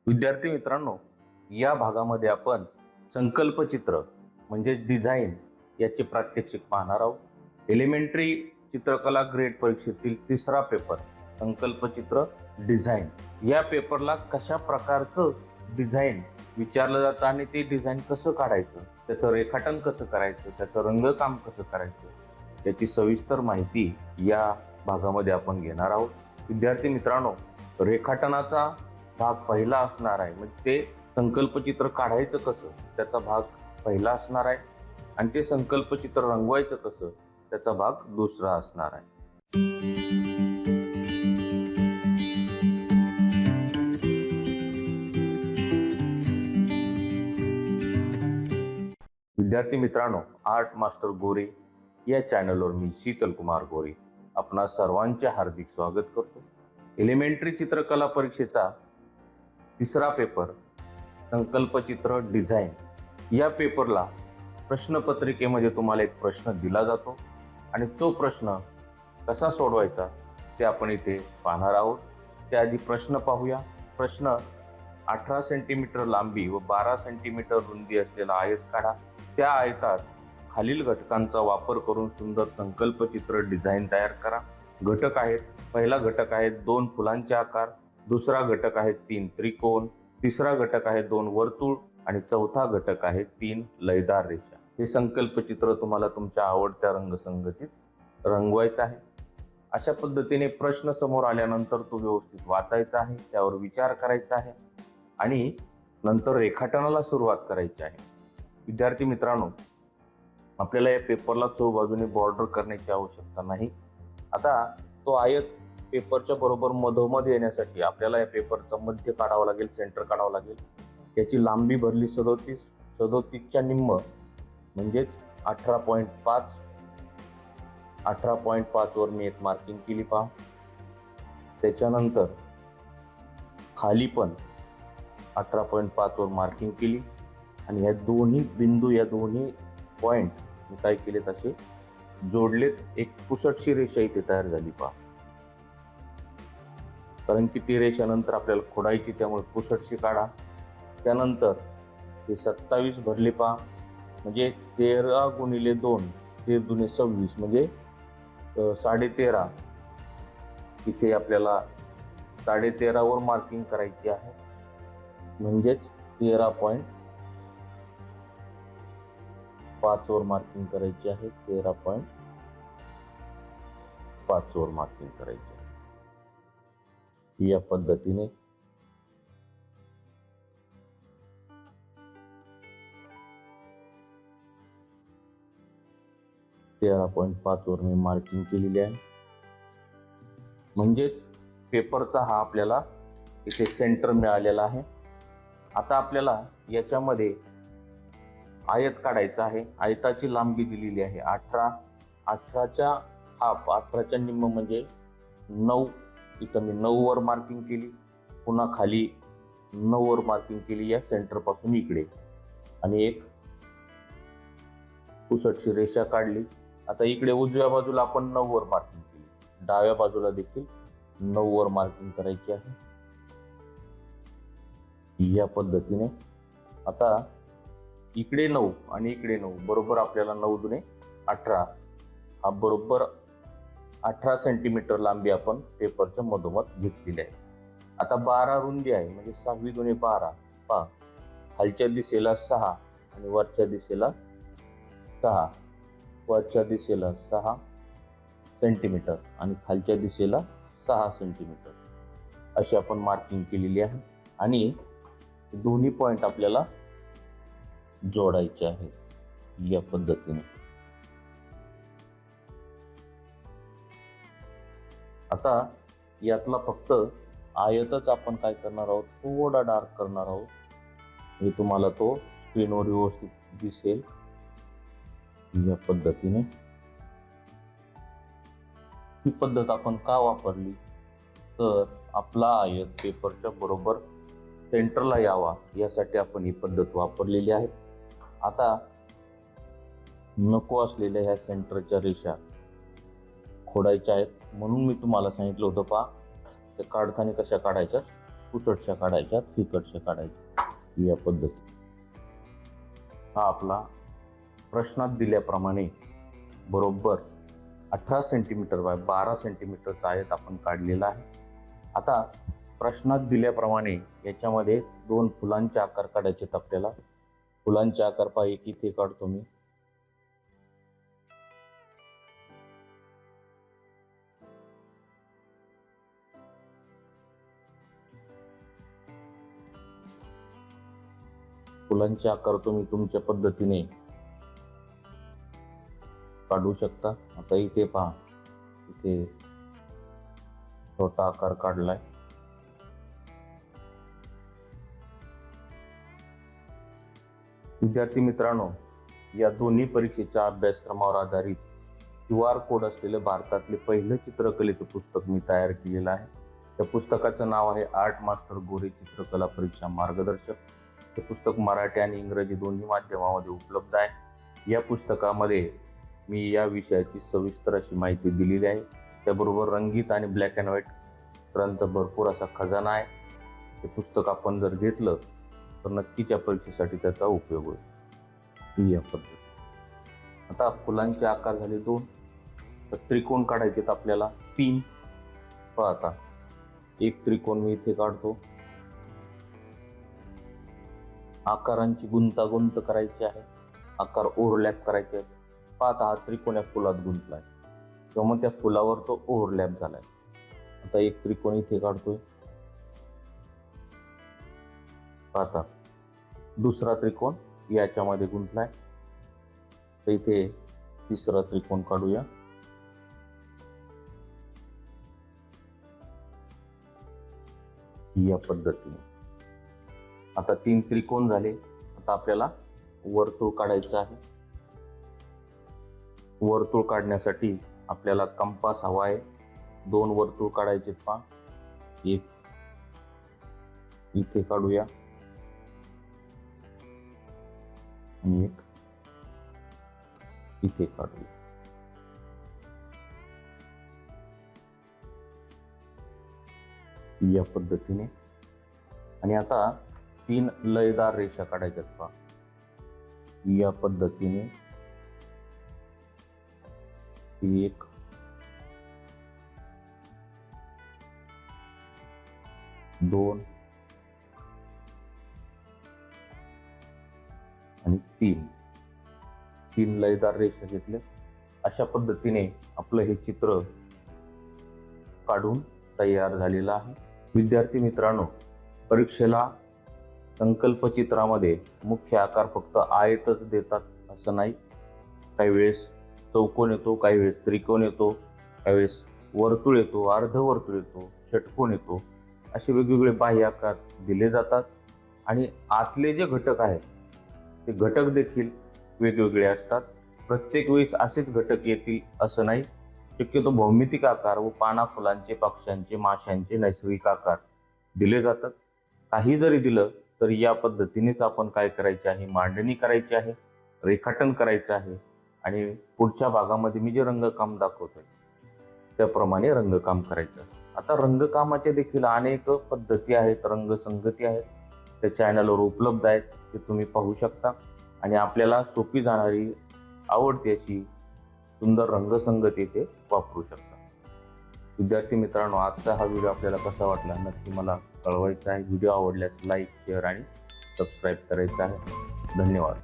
विद्यार्थी मित्रांनो, या भागामध्ये आपण संकल्पचित्र म्हणजे डिझाईन याचे प्रात्यक्षिक पाहणार आहोत। एलिमेंटरी चित्रकला ग्रेड परीक्षेतील तिसरा पेपर संकल्पचित्र डिझाईन। या पेपरला कशा प्रकारचं डिझाईन विचारलं जातं आणि ते डिझाईन कसं काढायचं, त्याचं रेखाटन कसं करायचं, त्याचं रंगकाम कसं करायचं याची सविस्तर माहिती या भागामध्ये आपण घेणार आहोत। विद्यार्थी मित्रांनो, रेखाटनाचा भाग पहिला असणार आहे, म्हणजे ते संकल्पचित्र काढायचं कसं त्याचा भाग पहिला असणार आहे आणि ते संकल्पचित्र रंगवायचं कसं त्याचा भाग दुसरा असणार आहे। विद्यार्थी मित्रांनो, आर्ट मास्टर गोरे या चॅनलवर मी शीतल कुमार गोरे आपणा सर्वांचे हार्दिक स्वागत करतो। एलिमेंटरी चित्रकला परीक्षेचा तिसरा पेपर संकल्पचित्र डिझाईन या पेपरला प्रश्नपत्रिकेमध्ये तुम्हाला एक प्रश्न दिला जातो आणि तो प्रश्न कसा सोडवायचा ते आपण इथे पाहणार आहोत। त्याआधी प्रश्न पाहूया। प्रश्न 18 सेंटीमीटर लांबी व 12 सेंटीमीटर रुंदी असलेला आयत काढा। त्या आयतात खालील घटकांचा वापर करून सुंदर संकल्पचित्र डिझाईन तयार करा। घटक आहेत, पहिला घटक आहे 2 फुलांचे आकार, दुसरा घटक आहे 3 त्रिकोण, तिसरा घटक आहे 2 वर्तुळ आणि चौथा घटक आहे 3 लयदार रेषा। हे संकल्पचित्र तुम्हाला तुमच्या आवडत्या रंगसंगतीत रंगवायचं आहे। अशा पद्धतीने प्रश्न समोर आल्यानंतर तो व्यवस्थित वाचायचा आहे, त्यावर विचार करायचा आहे आणि नंतर रेखाटनाला सुरुवात करायची आहे। विद्यार्थी मित्रांनो, आपल्याला या पेपरला चौबाजूने बॉर्डर करण्याची आवश्यकता नाही। आता तो आयत पेपरच्या बरोबर मधोमध येण्यासाठी आपल्याला या पेपरचं मध्य काढावं लागेल, सेंटर काढावं लागेल। याची लांबी भरली 37, 37च्या निम्म म्हणजेच 18.5, 18.5 वर मी एक मार्किंग केली पहा। त्याच्यानंतर खाली पण 18.5 वर मार्किंग केली आणि या दोन्ही बिंदू, या दोन्ही पॉइंट मी काय केले तसे जोडलेत। एक पुसटशी रेषा इथे तयार झाली पहा, कारण की ती रेषा नंतर आपल्याला खोडायची, त्यामुळे पुसटशी काढा। त्यानंतर हे 27 भरले पहा, म्हणजे 13 गुणिले 2 13 दुने 26 म्हणजे 13.5। इथे आपल्याला 13.5 वर मार्किंग करायची आहे, म्हणजेच 13.5 वर मार्किंग करायची आहे, 13.5 वर मार्किंग करायची आहे। या पद्धतीने वर मी मार्किंग केलेली आहे, म्हणजेच पेपरचा हा आपल्याला इथे सेंटर मिळालेला आहे। आता आपल्याला याच्यामध्ये आयत काढायचा आहे। आयताची लांबी दिलेली आहे 18, 18च्या हाफ, 18च्या निम्म म्हणजे 9। इथं मी 9 वर मार्किंग केली, पुन्हा खाली 9 वर मार्किंग केली या सेंटर पासून इकडे, आणि एक पुसटशी रेषा काढली। आता इकडे उजव्या बाजूला आपण 9 वर मार्किंग केली, डाव्या बाजूला देखील 9 वर मार्किंग करायची आहे। या पद्धतीने आता इकडे 9 आणि इकडे 9, बरोबर आपल्याला 9 दुने 18, हा बरोबर 18 सेंटीमीटर लांबी आपण पेपरच्या मधोमध घेतलेली आहे। आता 12 रुंदी आहे, म्हणजे 6 दुने 12 पहा, खालच्या दिशेला 6 आणि वरच्या दिशेला 6, वरच्या दिशेला 6 सेंटीमीटर आणि खालच्या दिशेला 6 सेंटीमीटर अशी आपण मार्किंग केलेली आहे। आणि दोन्ही पॉइंट आपल्याला जोडायचे आहेत या पद्धतीने। आता यातला फक्त आयतच आपण काय करणार आहोत, थोडा डार्क करणार आहोत, हे तुम्हाला तो स्क्रीनवर व्यवस्थित दिसेल। या पद्धतीने ही पद्धत आपण का वापरली, तर आपला आयत पेपरच्या बरोबर सेंटरला यावा यासाठी आपण ही पद्धत वापरलेली आहे। आता नको असलेल्या ह्या सेंटरच्या रेषा खोडायच्या आहेत, म्हणून मी तुम्हाला सांगितलं होतं पहा, ते काढताना कशा काढायच्या पुसटशा काढायच्या, फिकटशा काढायच्या, या पद्धती. हा आपला प्रश्नात दिल्याप्रमाणे बरोबर 18 सेंटीमीटर बाय 12 सेंटीमीटरचा आयत आपण काढलेला आहे. आता प्रश्नात दिल्याप्रमाणे याच्यामध्ये 2 फुलांचे आकार काढायचे. आपल्याला फुलांचे आकार पहा, एक इथे काढतो मी, फुलांचे आकार तुम्ही तुमच्या पद्धतीने काढू शकता. आता इथे पहा, इथे छोटा आकार काढलाय. विद्यार्थी मित्रांनो, या दोन्ही परीक्षेच्या अभ्यासक्रमावर आधारित QR कोड असलेलं भारतातले पहिलं चित्रकलेचं पुस्तक मी तयार केलेलं आहे. त्या पुस्तकाचं नाव आहे आर्ट मास्टर गोरे चित्रकला परीक्षा मार्गदर्शक. हे पुस्तक मराठी आणि इंग्रजी दोन्ही माध्यमामध्ये उपलब्ध आहे. या पुस्तकामध्ये मी या विषयाची सविस्तर अशी माहिती दिलेली आहे. त्याबरोबर रंगीत आणि ब्लॅक अँड व्हाईट ग्रंथ भरपूर असा खजाना आहे. हे पुस्तक आपण जर घेतलं तर नक्कीच या परीक्षेसाठी त्याचा उपयोग होईल. या पद्धती. आता फुलांचे आकार झाले 2, तर त्रिकोण काढायचे आपल्याला 3. पहा, आता एक त्रिकोण मी इथे काढतो. आकारांची गुंतागुंत करायची आहे, आकार ओव्हरलॅप करायचे आहेत. पाहता हा त्रिकोण या फुलात गुंतलाय किंवा मग त्या फुलावर तो ओव्हरलॅप झालाय. आता एक त्रिकोण इथे काढतोय. पाहता दुसरा त्रिकोण याच्यामध्ये गुंतलाय. तर इथे तिसरा त्रिकोण काढूया. या पद्धतीने आता 3 त्रिकोण झाले. आता आपल्याला वर्तुळ काढायचं आहे. वर्तुळ काढण्यासाठी आपल्याला कंपास हवा आहे. 2 वर्तुळ काढायचे. पहा, एक इथे काढूया आणि एक इथे काढूया. या पद्धतीने. आणि आता 3 लयदार रेषा काढायच्यात. पहा, या पद्धतीने 1 2 आणि 3 लयदार रेषा घेतल्या. अशा पद्धतीने आपलं हे चित्र काढून तयार झालेलं आहे. विद्यार्थी मित्रांनो, परीक्षेला संकल्पचित्रामध्ये मुख्य आकार फक्त आयतच देतात असं नाही. काही वेळेस चौकोन येतो, काही वेळेस त्रिकोण येतो, काही वेळेस वर्तुळ येतो, अर्धवर्तुळ येतो, षटकोन येतो. असे वेगवेगळे बाह्य आकार दिले जातात. आणि आतले जे घटक आहेत ते घटक देखील वेगवेगळे असतात. प्रत्येक वेळेस असेच घटक येतील असं नाही. शक्यतो भौमितिक आकार व पाना फुलांचे, पक्ष्यांचे, माशांचे नैसर्गिक आकार दिले जातात. काही जरी दिलं तरी या पद्धतीनेच आपण काय करायचे आहे, मांडणी करायची आहे, रेखाटन करायचं आहे. आणि पुढच्या भागामध्ये मी जे रंगकाम दाखवतोय त्याप्रमाणे रंगकाम करायचं. आता रंगकामाच्या देखील अनेक पद्धती आहेत, रंगसंगती आहेत, त्या चॅनलवर उपलब्ध आहेत. ते तुम्ही पाहू शकता. आणि आपल्याला सोपी जाणारी, आवडती अशी सुंदर रंगसंगती ते वापरू शकता. विद्यार्थी मित्रांनो, आजचा हा व्हिडिओ आपल्याला कसा वाटला नक्की मला कळवायचं आहे. व्हिडिओ आवडल्यास लाईक, शेअर आणि सबस्क्राईब करायचं आहे. धन्यवाद.